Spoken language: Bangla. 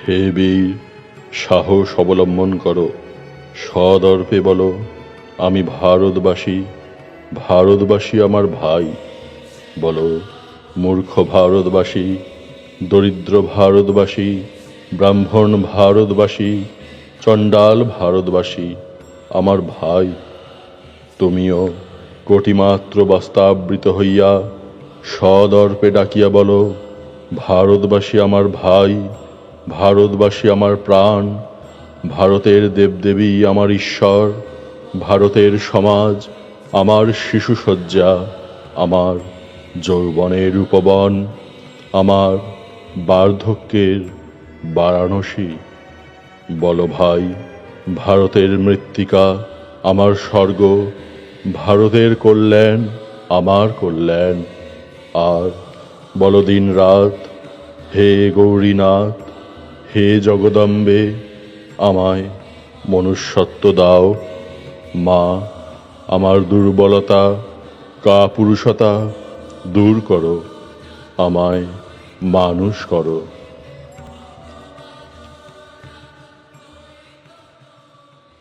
হে বীর, সাহস অবলম্বন করো, সদর্পে বলো, আমি ভারতবাসী, ভারতবাসী আমার ভাই। বলো, মূর্খ ভারতবাসী, দরিদ্র ভারতবাসী, ব্রাহ্মণ ভারতবাসী, চণ্ডাল ভারতবাসী আমার ভাই। তুমিও কোটিমাত্র বস্ত্রাবৃত হইয়া সদর্পে ডাকিয়া বলো, ভারতবাসী আমার ভাই, ভারতবাসী আমার প্রাণ, ভারতের দেবদেবী আমার ঈশ্বর, ভারতের সমাজ আমার শিশুসজ্জা, আমার যৌবনের উপবন, আমার বার্ধক্যের বারাণসী। বলো ভাই, ভারতের মৃত্তিকা আমার স্বর্গ, ভারতের কল্যাণ আমার কল্যাণ। আর বলো দিন রাত, হে গৌরীনাথ, হে জগদম্বে, আমায় মনুষ্যত্ব দাও। মা, আমার দুর্বলতা, কাপুরুষতা দূর করো, আমায় মানুষ করো।